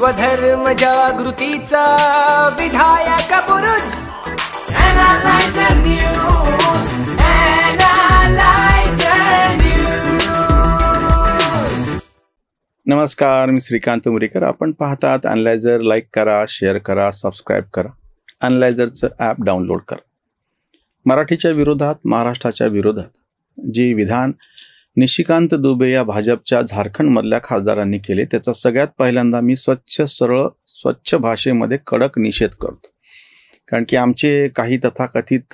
स्वधर्म जागृतीचा विधायक बुरुज Analyzer News. नमस्कार, मी श्रीकांत उमरीकर. आपण पाहतात अॅनालायझर. लाईक करा, शेअर करा, सबस्क्राईब करा. अॅनालायझरचं ॲप डाउनलोड करा. मराठीच्या विरोधात, महाराष्ट्राच्या विरोधात जे विधान निशिकांत दुबे या भाजपच्या झारखंडमधल्या खासदारांनी केले, त्याचा सगळ्यात पहिल्यांदा मी स्वच्छ भाषेमध्ये कडक निषेध करतो. कारण की आमचे काही तथाकथित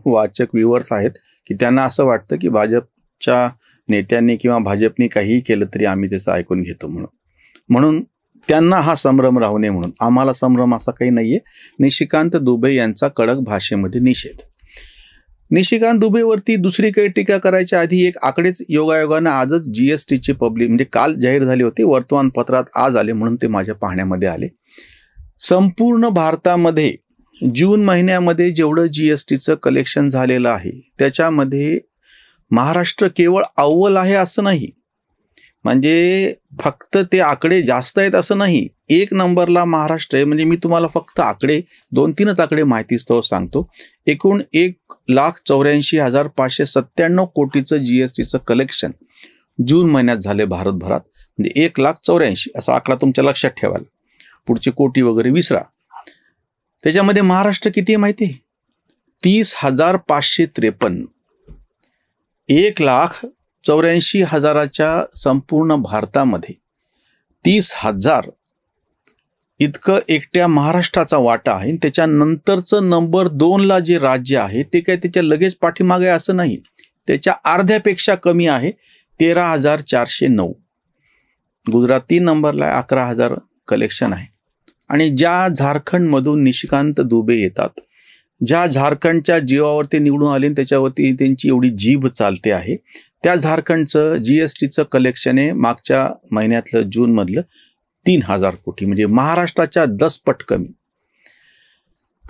वाचक व्ह्युअर्स आहेत की त्यांना असं वाटतं की भाजपच्या नेत्यांनी किंवा भाजपने काहीही केलं तरी आम्ही त्याचं ऐकून घेतो म्हणून त्यांना हा संभ्रम राहू नये म्हणून आम्हाला संभ्रम असा काही नाहीये. निशिकांत दुबे यांचा कडक भाषेमध्ये निषेध. निशिकांत दुबेवरती दुसरी काही टीका करायच्या आधी एक आकडेच योगायोगानं आजच GSTचे म्हणजे काल जाहीर झाले होते, वर्तमानपत्रात आज आले म्हणून ते माझ्या पाहण्यामध्ये आले. संपूर्ण भारतामध्ये जून महिन्यामध्ये जेवढं GSTचं कलेक्शन झालेलं आहे त्याच्यामध्ये महाराष्ट्र केवळ अव्वल आहे असं नाही, म्हणजे फक्त ते आकडे जास्त आहेत असं नाही. 1 नंबरला महाराष्ट्र आहे. म्हणजे मी तुम्हाला फक्त आकडे 2-3 आकडे माहितीस्तव सांगतो. एकूण 1,84,597 कोटीचं GSTचं कलेक्शन जून महिन्यात झाले भारतभरात. म्हणजे 1,84,000 असा आकडा तुमच्या लक्षात ठेवायला, पुढचे कोटी वगैरे विसरा. त्याच्यामध्ये महाराष्ट्र किती आहे माहिती आहे? 30,553. 1,84,000च्या संपूर्ण भारतामध्ये 30,000 इतकं एकट्या महाराष्ट्राचा वाटा आहे. त्याच्यानंतरचं नंबर 2ला जे राज्य आहे ते काय त्याच्या लगेच पाठीमागे असं नाही, त्याच्या अर्ध्यापेक्षा कमी आहे, 13,409. गुजरात 3 नंबरला 11,000 कलेक्शन आहे. आणि ज्या झारखंडमधून निशिकांत दुबे येतात, ज्या झारखंडच्या जीवावरती निवडून आले त्याच्यावरती त्यांची एवढी जीभ चालते आहे, त्या झारखंडचं GSTचं कलेक्शन आहे मागच्या महिन्यातलं जूनमधलं 3,000 कोटी, म्हणजे महाराष्ट्राच्या 10 पट कमी.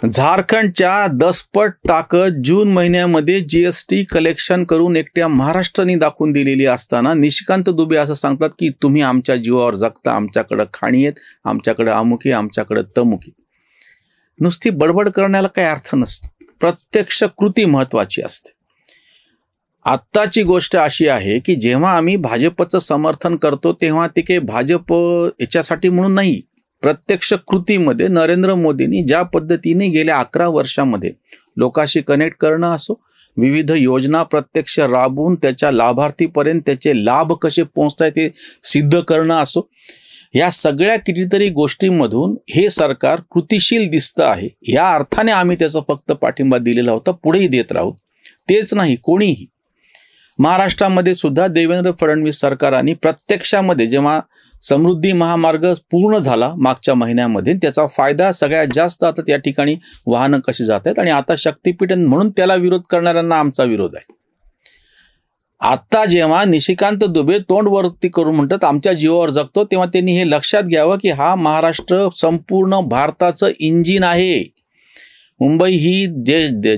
झारखंडच्या 10 पट ताकद जून महिन्यामध्ये GST कलेक्शन करून एकट्या महाराष्ट्राने दाखवून दिलेली असताना निशिकांत दुबे असं सांगतात की तुम्ही आमच्या जीवावर जगता, आमच्याकडं खाणी आहेत, आमच्याकडं अमुकी, आमच्याकडं तमुकी. नुसती बडबड करण्याला काही अर्थ नसतो, प्रत्यक्ष कृती महत्वाची असते. आत्ताची गोष्ट अशी आहे की जेव्हा आम्ही भाजपचं समर्थन करतो तेव्हा ते काही भाजप याच्यासाठी म्हणून नाही, प्रत्यक्ष कृतीमध्ये नरेंद्र मोदींनी ज्या पद्धतीने गेल्या 11 वर्षामध्ये लोकांशी कनेक्ट करणं असो, विविध योजना प्रत्यक्ष राबवून त्याच्या लाभार्थीपर्यंत त्याचे लाभ कसे पोहोचतायत ते सिद्ध करणं असो, या सगळ्या कितीतरी गोष्टींमधून हे सरकार कृतिशील दिसतं आहे. या अर्थाने आम्ही त्याचा फक्त पाठिंबा दिलेला होता, पुढेही देत राहू. तेच नाही, कोणीही महाराष्ट्रामध्ये सुद्धा देवेंद्र फडणवीस सरकारांनी प्रत्यक्षामध्ये जेव्हा समृद्धी महामार्ग पूर्ण झाला मागच्या महिन्यामध्ये, त्याचा फायदा सगळ्यात जास्त आता त्या ठिकाणी वाहनं कशी जात आहेत. आणि आता शक्तीपीठ म्हणून त्याला विरोध करणाऱ्यांना आमचा विरोध आहे. आता जेव्हा निशिकांत दुबे तोंड वरती करून म्हणतात आमच्या जीवावर जगतो, तेव्हा त्यांनी हे लक्षात घ्यावं की हा महाराष्ट्र संपूर्ण भारताचं इंजिन आहे. मुंबई ही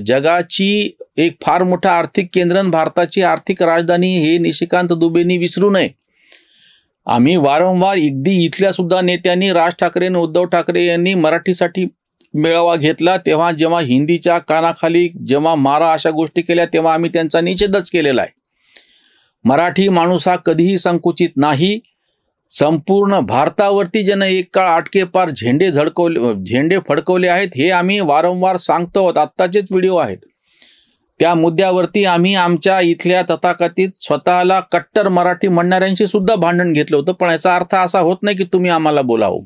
जगाची एक फार मोठं आर्थिक केंद्र, भारताची आर्थिक राजधानी हे निशिकांत दुबेंनी विसरू नये. आम्ही वारंवार इथल्या सुद्धा नेत्यांनी, राज ठाकरे आणि उद्धव ठाकरे यांनी मराठीसाठी मेळावा घेतला तेव्हा जेव्हा हिंदीच्या कानाखाली जेव्हा मारा अशा गोष्टी केल्या तेव्हा आम्ही त्यांचा निषेधच केलेला आहे. मराठी माणूस हा कधीही संकुचित नाही. संपूर्ण भारतावरती ज्यानं एक काळ आटके पार झेंडे फडकवले आहेत हे आम्ही वारंवार सांगतो आहोत. आत्ताचेच व्हिडिओ आहेत त्या मुद्द्यावरती आम्ही आमच्या इथल्या तथाकथित स्वतःला कट्टर मराठी म्हणणाऱ्यांशी सुद्धा भांडण घेतलं होतं. पण याचा अर्थ असा होत नाही की तुम्ही आम्हाला बोलावं.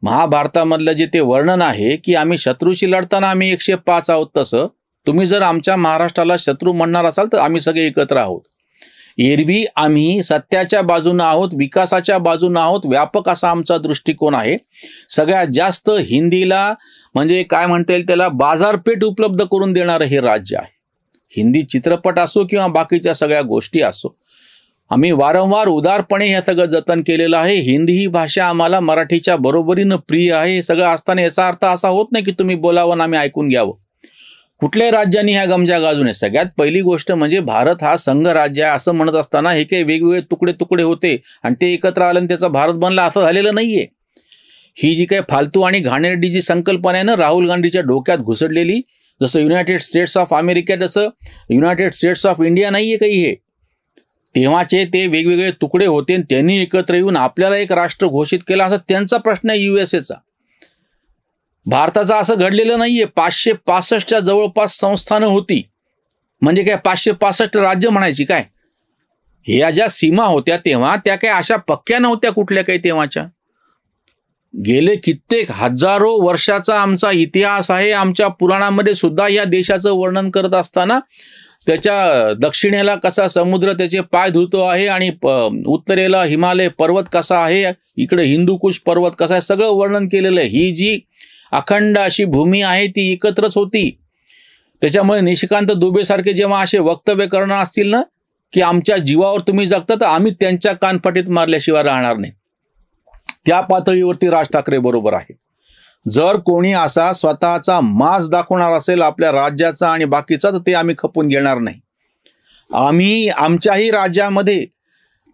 महाभारतामधलं जे ते वर्णन आहे की आम्ही शत्रूशी लढताना आम्ही 105 आहोत, तसं तुम्ही जर आमच्या महाराष्ट्राला शत्रू म्हणणार असाल तर आम्ही सगळे एकत्र आहोत. एरवी आम्ही सत्याच्या बाजूने आहोत, विकासाच्या बाजूने आहोत, व्यापक असा आमचा दृष्टिकोन आहे. सगळ्यात जास्त हिंदीला म्हणजे काय म्हणता येईल त्याला बाजारपेठ उपलब्ध करून देणारं हे राज्य आहे. हिंदी चित्रपट असो किंवा बाकीच्या सगळ्या गोष्टी असो, आम्ही वारंवार उदारपणे हे सगळं जतन केलेलं आहे. हिंदी ही भाषा आम्हाला मराठीच्या बरोबरीनं प्रिय आहे. हे सगळं असताना याचा अर्थ असा होत नाही की तुम्ही बोलावं आणि आम्ही ऐकून घ्यावं. कुठल्याही राज्यांनी ह्या गमजा गाजू नये. सगळ्यात पहिली गोष्ट म्हणजे भारत हा संघ राज्य आहे असं म्हणत असताना हे काही वेगवेगळे तुकडे तुकडे होते आणि ते एकत्र आले आणि त्याचा भारत बनला असं झालेलं नाहीये. ही जी काही फालतू आणि घाणेरडी संकल्पना आहे ना राहुल गांधीच्या डोक्यात घुसडलेली, जसं युनायटेड स्टेट्स ऑफ अमेरिका, जसं युनायटेड स्टेट्स ऑफ इंडिया नाहीये काही हे. तेव्हाचे ते वेगवेगळे तुकडे होते आणि त्यांनी एकत्र येऊन आपल्याला एक राष्ट्र घोषित केलं, असा त्यांचा प्रश्न आहे USA चा. भारताचा असं घडलेलं नाहीये. 565च्या जवळपास संस्थानं होती, म्हणजे काय 565 राज्य म्हणायची काय. ह्या ज्या सीमा होत्या तेव्हा त्या काय अशा पक्क्या नव्हत्या कुठल्या काही तेव्हाच्या. गेले कित्येक हजारो वर्षाचा आमचा इतिहास आहे. आमच्या पुराणामध्ये सुद्धा या देशाचं वर्णन करत असताना त्याच्या दक्षिणेला कसा समुद्र त्याचे पाय धुतो आहे आणि उत्तरेला हिमालय पर्वत कसा आहे, इकडे हिंदुकुश पर्वत कसा आहे, सगळं वर्णन केलेलं आहे. ही जी अखंड अशी भूमी आहे ती एकत्रच होती. त्याच्यामुळे निशिकांत दुबे सारखे जेव्हा असे वक्तव्य करणार असतील ना की आमच्या जीवावर तुम्ही जगता, तर आम्ही त्यांच्या कानपटीत मारल्याशिवाय राहणार नाही. त्या पातळीवरती राज ठाकरे बरोबर आहे. जर कोणी असा स्वतःचा माज दाखवणार असेल आपल्या राज्याचा आणि बाकीचा, तर ते आम्ही खपून घेणार नाही. आम्ही आमच्याही राज्यामध्ये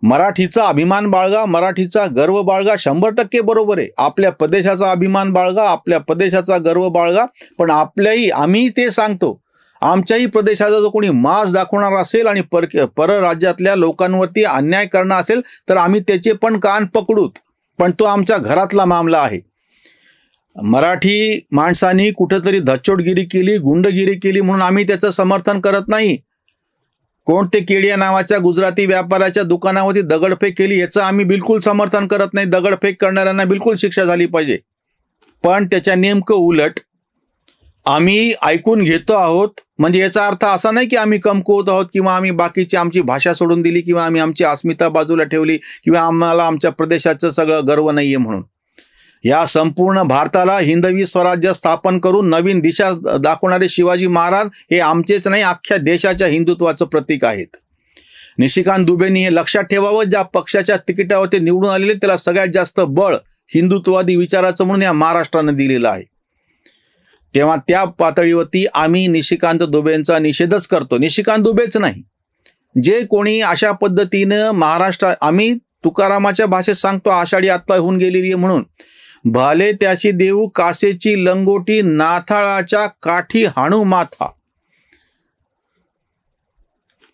मराठीचा अभिमान बाळगा, मराठीचा गर्व बाळगा, 100% बरोबर आहे. आपल्या प्रदेशाचा अभिमान बाळगा, आपल्या प्रदेशाचा गर्व बाळगा, पण आम्ही ते सांगतो, आमच्याही प्रदेशाचा जो कोणी माज दाखवणार असेल आणि परराज्यातल्या लोकांवरती अन्याय करणार असेल तर आम्ही त्याचे पण कान पकडूत. पण तो आमच्या घरातला मामला आहे. मराठी माणसांनी कुठेतरी धच्चोटगिरी केली, गुंडगिरी केली म्हणून आम्ही त्याचं समर्थन करत नाही. कोणते केडिया नावाच्या गुजराती व्यापाऱ्याच्या दुकानावरती दगडफेक केली याचं आम्ही बिलकुल समर्थन करत नाही. दगडफेक करणाऱ्यांना बिलकुल शिक्षा झाली पाहिजे. पण त्याच्या नेमकं उलट आम्ही ऐकून घेतो आहोत, म्हणजे याचा अर्थ असा नाही की आम्ही कमकुवत आहोत किंवा आम्ही बाकीची आमची भाषा सोडून दिली किंवा आम्ही आमची अस्मिता बाजूला ठेवली किंवा आम्हाला आमच्या प्रदेशाचं सगळं गर्व नाहीये म्हणून. या संपूर्ण भारताला हिंदवी स्वराज्य स्थापन करून नवीन दिशा दाखवणारे शिवाजी महाराज हे आमचेच नाही, अख्ख्या देशाच्या हिंदुत्वाचं प्रतीक आहेत. निशिकांत दुबेंनी हे लक्षात ठेवावं. ज्या पक्षाच्या तिकिटावरती निवडून आलेले त्याला सगळ्यात जास्त बळ हिंदुत्ववादी विचाराचं म्हणून या महाराष्ट्रानं दिलेलं आहे. तेव्हा त्या पातळीवरती आम्ही निशिकांत दुबेंचा निषेधच करतो. निशिकांत दुबेच नाही, जे कोणी अशा पद्धतीनं आम्ही तुकारामाच्या भाषेत सांगतो, आषाढी आत्ता होऊन गेलेली आहे म्हणून, भाले त्याची देऊ कासेची लंगोटी, नाथाळाच्या काठी हाणू माथा.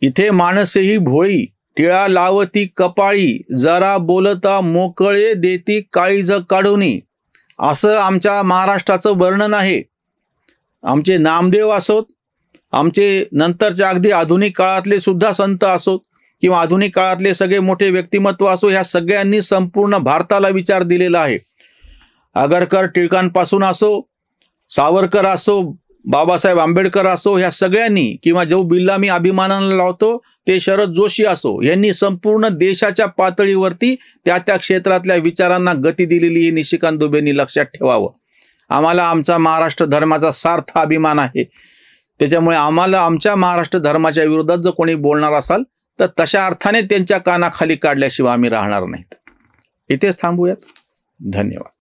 इथे माणसेही भोळी, टिळा लावती कपाळी, जरा बोलता मोकळे देती काळीज काढूनी, असं आमच्या महाराष्ट्राचं वर्णन आहे. आमचे नामदेव असोत, आमचे नंतरच्या अगदी आधुनिक काळातले सुद्धा संत असोत किंवा आधुनिक काळातले सगळे मोठे व्यक्तिमत्व असो, ह्या सगळ्यांनी संपूर्ण भारताला विचार दिलेला आहे. आगरकर टिळकांपासून असो, सावरकर असो, बाबासाहेब आंबेडकर असो, ह्या सगळ्यांनी, किंवा जो बिल्ला मी अभिमानानं लावतो ते शरद जोशी असो, यांनी संपूर्ण देशाच्या पातळीवरती त्या त्या क्षेत्रातल्या विचारांना गती दिलेली ही निशिकांत दुबेंनी लक्षात ठेवावं. आम्हाला आमचा महाराष्ट्र धर्माचा सार्थ अभिमान आहे. त्याच्यामुळे आम्हाला आमच्या महाराष्ट्र धर्माच्या विरोधात जर कोणी बोलणार असाल तर तशा अर्थाने त्यांच्या कानाखाली काढल्याशिवाय आम्ही राहणार नाहीत. इथेच थांबूयात. धन्यवाद.